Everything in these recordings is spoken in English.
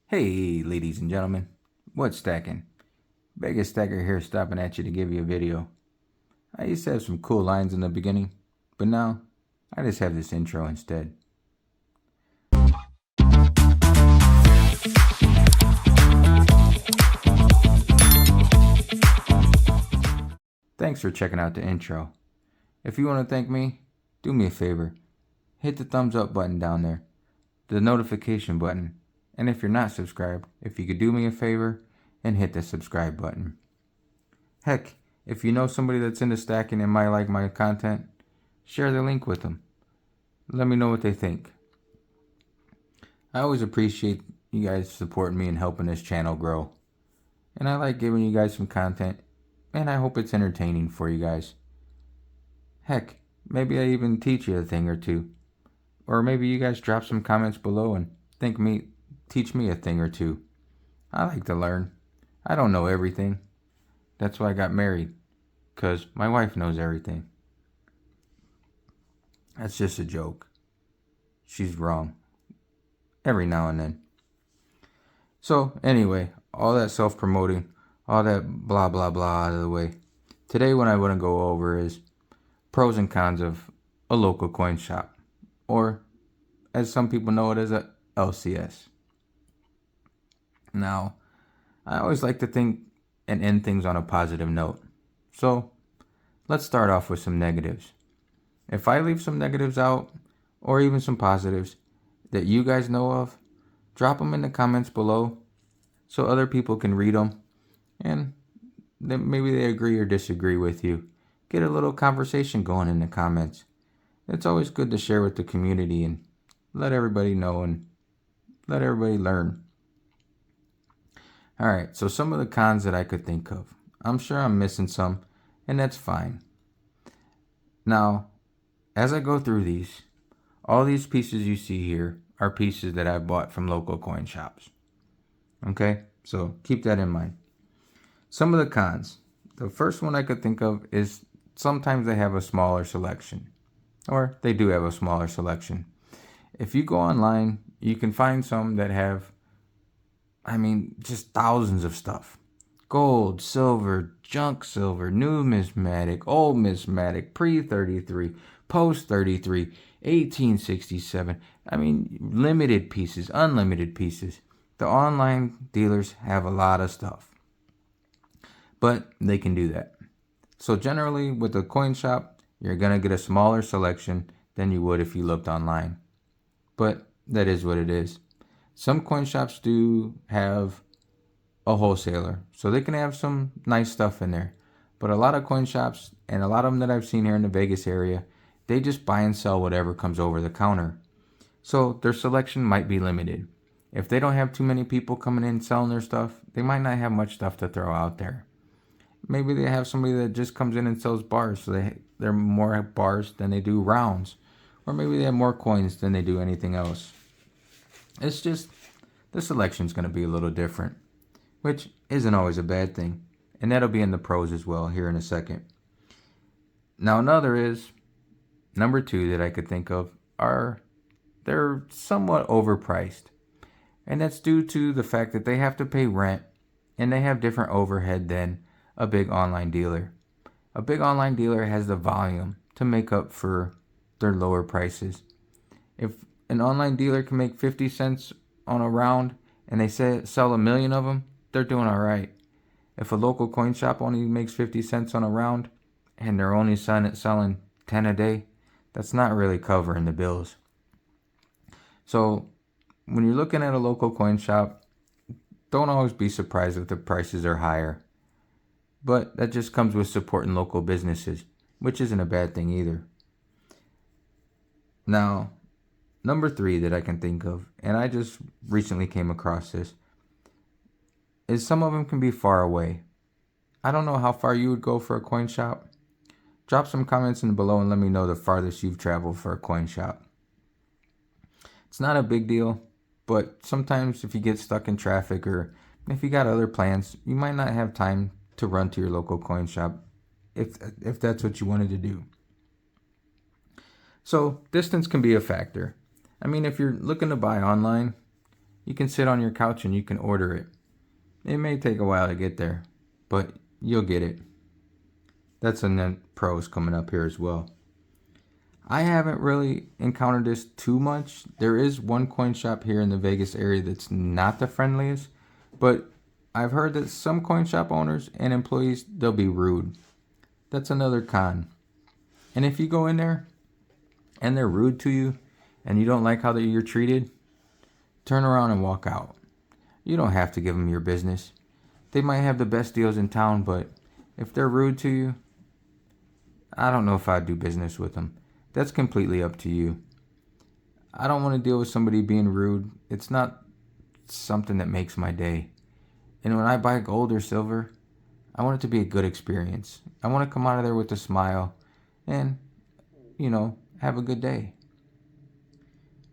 Hey, ladies and gentlemen, what's stacking? Vegasstacker here, stopping at you to give you a video. I used to have some cool lines in the beginning, but now I just have this intro instead. Thanks for checking out the intro. If you want to thank me, do me a favor. Hit the thumbs up button down there, the notification button, and if you're not subscribed, if you could do me a favor and hit the subscribe button. Heck, if you know somebody that's into stacking and might like my content, share the link with them. Let me know what they think. I always appreciate you guys supporting me and helping this channel grow. And I like giving you guys some content, and I hope it's entertaining for you guys. Heck, maybe I even teach you a thing or two. Or maybe you guys drop some comments below and teach me a thing or two. I like to learn. I don't know everything. That's why I got married, 'cause my wife knows everything. That's just a joke. She's wrong. Every now and then. So anyway, all that self-promoting, all that blah blah blah out of the way. Today what I want to go over is pros and cons of a local coin shop, or as some people know it as a LCS. Now, I always like to think and end things on a positive note. So let's start off with some negatives. If I leave some negatives out, or even some positives that you guys know of, drop them in the comments below so other people can read them, and then maybe they agree or disagree with you. Get a little conversation going in the comments. It's always good to share with the community and let everybody know and let everybody learn. Alright, so some of the cons that I could think of. I'm sure I'm missing some, and that's fine. Now, as I go through these, all these pieces you see here are pieces that I bought from local coin shops. Okay, so keep that in mind. Some of the cons. The first one I could think of is sometimes they have a smaller selection. Or they do have a smaller selection. If you go online, you can find some that have, just thousands of stuff. Gold, silver, junk silver, numismatic, old numismatic, pre-33, post-33, 1867. Limited pieces, unlimited pieces. The online dealers have a lot of stuff, but they can do that. So generally with a coin shop, you're going to get a smaller selection than you would if you looked online. But that is what it is. Some coin shops do have a wholesaler, so they can have some nice stuff in there. But a lot of coin shops, and a lot of them that I've seen here in the Vegas area, they just buy and sell whatever comes over the counter. So their selection might be limited. If they don't have too many people coming in selling their stuff, they might not have much stuff to throw out there. Maybe they have somebody that just comes in and sells bars, so they're more bars than they do rounds. Or maybe they have more coins than they do anything else. It's just, the selection's going to be a little different, which isn't always a bad thing. And that'll be in the pros as well here in a second. Now number two that I could think of they're somewhat overpriced. And that's due to the fact that they have to pay rent and they have different overhead than a big online dealer. A big online dealer has the volume to make up for their lower prices. If an online dealer can make 50 cents on a round and they sell 1 million of them, they're doing all right. If a local coin shop only makes 50 cents on a round and they're only selling 10 a day, that's not really covering the bills. So when you're looking at a local coin shop, don't always be surprised if the prices are higher. But that just comes with supporting local businesses, which isn't a bad thing either. Now, number three that I can think of, and I just recently came across this, is some of them can be far away. I don't know how far you would go for a coin shop. Drop some comments in below and let me know the farthest you've traveled for a coin shop. It's not a big deal, but sometimes if you get stuck in traffic or if you got other plans, you might not have time to run to your local coin shop if that's what you wanted to do. So distance can be a factor. If you're looking to buy online, You can sit on your couch and you can order it. It may take a while to get there, but you'll get it. That's a net pros coming up here as well. I haven't really encountered this too much. There is one coin shop here in the Vegas area that's not the friendliest, but I've heard that some coin shop owners and employees, they'll be rude. That's another con. And if you go in there and they're rude to you and you don't like how you're treated, turn around and walk out. You don't have to give them your business. They might have the best deals in town, but if they're rude to you, I don't know if I'd do business with them. That's completely up to you. I don't want to deal with somebody being rude. It's not something that makes my day. And when I buy gold or silver, I want it to be a good experience. I want to come out of there with a smile and, have a good day.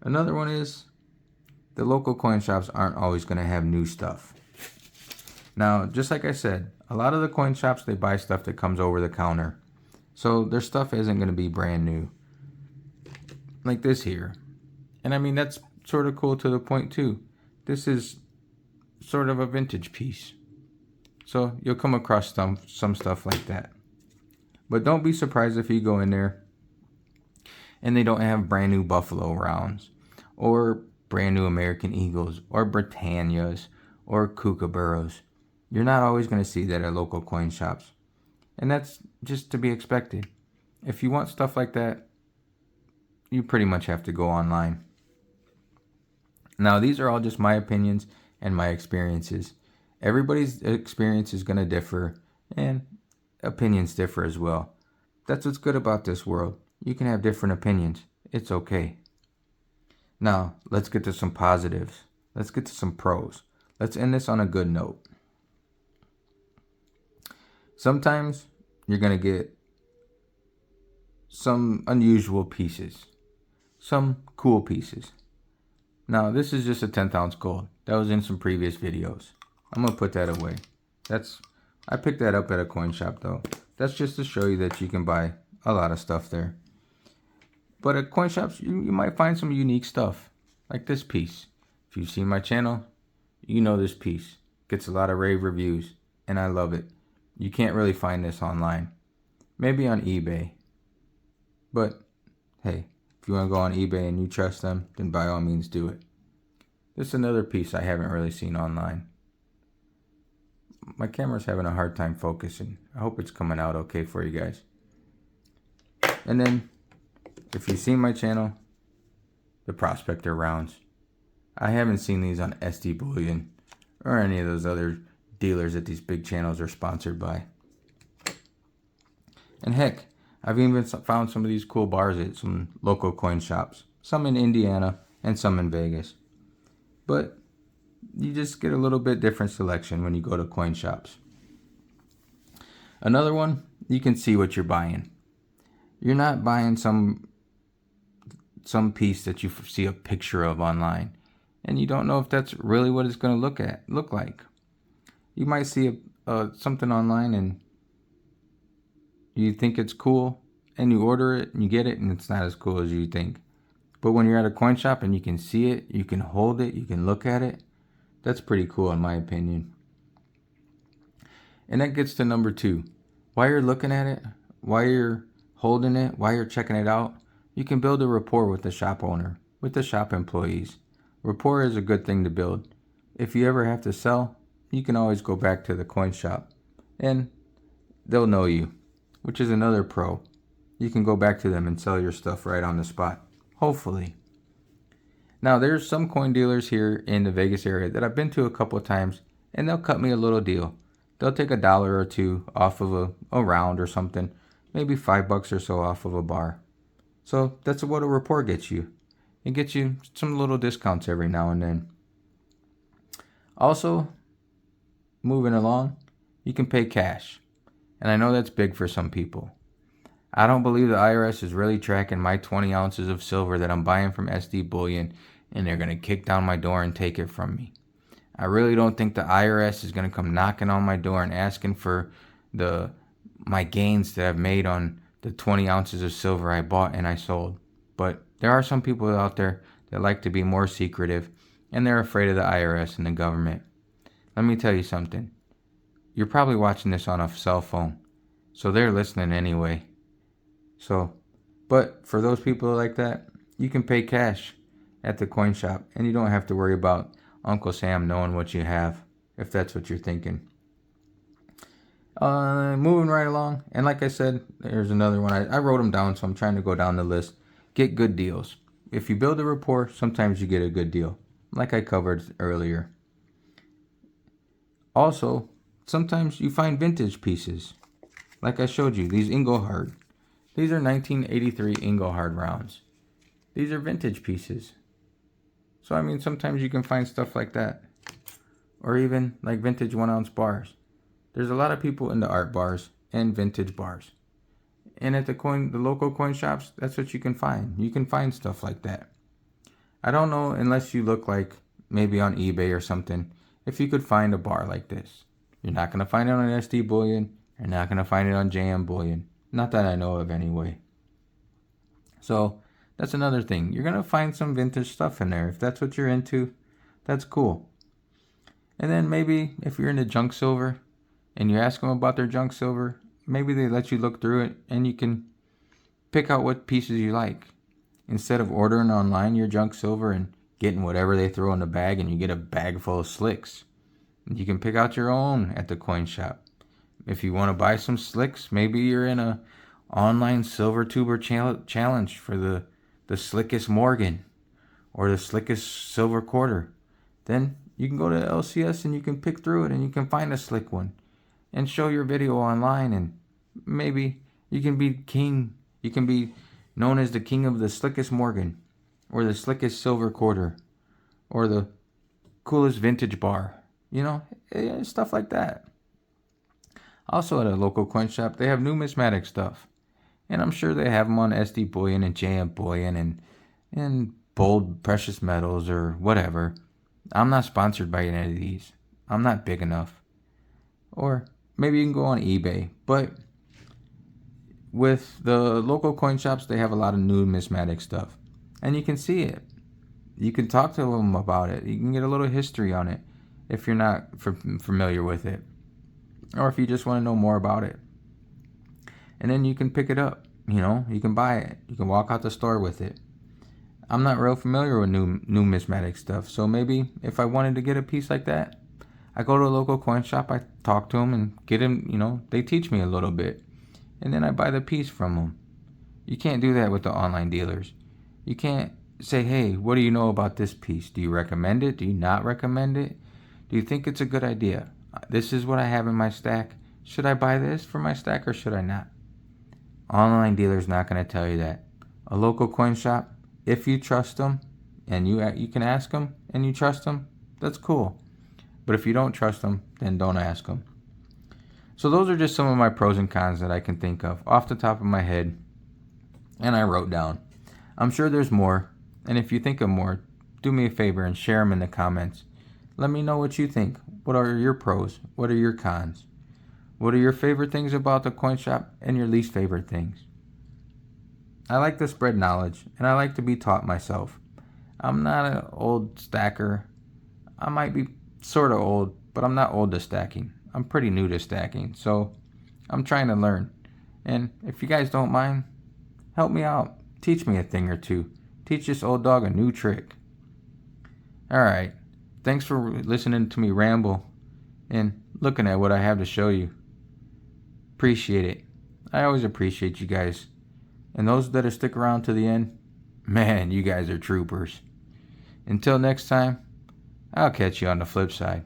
Another one is the local coin shops aren't always going to have new stuff. Now, just like I said, a lot of the coin shops, they buy stuff that comes over the counter. So their stuff isn't going to be brand new. Like this here. And I mean, that's sort of cool to the point too. This is sort of a vintage piece. So you'll come across some stuff like that. But don't be surprised if you go in there and they don't have brand new Buffalo rounds or brand new American Eagles or Britannias or Kookaburras. You're not always going to see that at local coin shops. And that's just to be expected. If you want stuff like that, you pretty much have to go online. Now, these are all just my opinions and my experiences. Everybody's experience is going to differ, and opinions differ as well. That's what's good about this world. You can have different opinions. It's okay. Now, let's get to some positives. Let's get to some pros. Let's end this on a good note. Sometimes you're going to get some unusual pieces, some cool pieces. Now, this is just a 10th ounce gold. That was in some previous videos. I'm going to put that away. I picked that up at a coin shop though. That's just to show you that you can buy a lot of stuff there. But at coin shops, you might find some unique stuff, like this piece. If you've seen my channel, you know this piece gets a lot of rave reviews, and I love it. You can't really find this online. Maybe on eBay. But, hey, if you want to go on eBay and you trust them, then by all means do it. This is another piece I haven't really seen online. My camera's having a hard time focusing. I hope it's coming out okay for you guys. And then, if you've seen my channel, the Prospector rounds. I haven't seen these on SD Bullion or any of those other dealers that these big channels are sponsored by. And heck, I've even found some of these cool bars at some local coin shops. Some in Indiana and some in Vegas. But you just get a little bit different selection when you go to coin shops. Another one, you can see what you're buying. You're not buying some piece that you see a picture of online, and you don't know if that's really what it's going to look like. You might see something online and you think it's cool, and you order it and you get it, and it's not as cool as you think. But when you're at a coin shop and you can see it, you can hold it, you can look at it, that's pretty cool in my opinion. And that gets to number 2. While you're looking at it, while you're holding it, while you're checking it out, you can build a rapport with the shop owner, with the shop employees. Rapport is a good thing to build. If you ever have to sell, you can always go back to the coin shop and they'll know you, which is another pro. You can go back to them and sell your stuff right on the spot, hopefully. Now, there's some coin dealers here in the Vegas area that I've been to a couple of times, and they'll cut me a little deal. They'll take $1 or $2 off of a round or something, maybe $5 or so off of a bar. So that's what a rapport gets you. It gets you some little discounts every now and then. Also, moving along, you can pay cash. And I know that's big for some people. I don't believe the IRS is really tracking my 20 ounces of silver that I'm buying from SD Bullion, and they're going to kick down my door and take it from me. I really don't think the IRS is going to come knocking on my door and asking for my gains that I've made on the 20 ounces of silver I bought and I sold. But there are some people out there that like to be more secretive and they're afraid of the IRS and the government. Let me tell you something. You're probably watching this on a cell phone, so they're listening anyway. But for those people like that, you can pay cash at the coin shop, and you don't have to worry about Uncle Sam knowing what you have, if that's what you're thinking. Moving right along, and like I said, there's another one. I wrote them down, so I'm trying to go down the list. Get good deals. If you build a rapport, sometimes you get a good deal, like I covered earlier. Also, sometimes you find vintage pieces. Like I showed you, these Engelhard. These are 1983 Engelhard rounds. These are vintage pieces. So, I mean, sometimes you can find stuff like that. Or even like vintage 1-ounce bars. There's a lot of people into art bars and vintage bars. And at the local coin shops, that's what you can find. You can find stuff like that. I don't know, unless you look like maybe on eBay or something, if you could find a bar like this. You're not going to find it on SD Bullion. You're not going to find it on JM Bullion. Not that I know of anyway. So that's another thing. You're going to find some vintage stuff in there. If that's what you're into, that's cool. And then maybe if you're into junk silver and you ask them about their junk silver, maybe they let you look through it and you can pick out what pieces you like. Instead of ordering online your junk silver and getting whatever they throw in the bag, and you get a bag full of slicks. You can pick out your own at the coin shop. If you want to buy some slicks, maybe you're in a online silver tuber challenge for the slickest Morgan or the slickest silver quarter. Then you can go to LCS and you can pick through it and you can find a slick one and show your video online, and maybe you can be king. You can be known as the king of the slickest Morgan or the slickest silver quarter or the coolest vintage bar. You know, stuff like that. Also at a local coin shop, they have numismatic stuff. And I'm sure they have them on SD Bullion and JM Bullion and Bold Precious Metals or whatever. I'm not sponsored by any of these. I'm not big enough. Or maybe you can go on eBay. But with the local coin shops, they have a lot of numismatic stuff. And you can see it. You can talk to them about it. You can get a little history on it if you're not familiar with it. Or if you just want to know more about it. And then you can pick it up. You know, you can buy it. You can walk out the store with it. I'm not real familiar with numismatic stuff. So maybe if I wanted to get a piece like that, I go to a local coin shop, I talk to them and get them, you know, they teach me a little bit. And then I buy the piece from them. You can't do that with the online dealers. You can't say, hey, what do you know about this piece? Do you recommend it? Do you not recommend it? Do you think it's a good idea? This is what I have in my stack. Should I buy this for my stack or should I not? Online dealer's not going to tell you that. A local coin shop, if you trust them and you can ask them and you trust them, that's cool. But if you don't trust them, then don't ask them. So those are just some of my pros and cons that I can think of off the top of my head, and I wrote down. I'm sure there's more, and if you think of more, do me a favor and share them in the comments. Let me know what you think. What are your pros? What are your cons? What are your favorite things about the coin shop and your least favorite things? I like to spread knowledge, and I like to be taught myself. I'm not an old stacker. I might be sort of old, but I'm not old to stacking. I'm pretty new to stacking, so I'm trying to learn. And if you guys don't mind, help me out. Teach me a thing or two. Teach this old dog a new trick. Alright, thanks for listening to me ramble and looking at what I have to show you. Appreciate it. I always appreciate you guys. And those that stick around to the end, man, you guys are troopers. Until next time, I'll catch you on the flip side.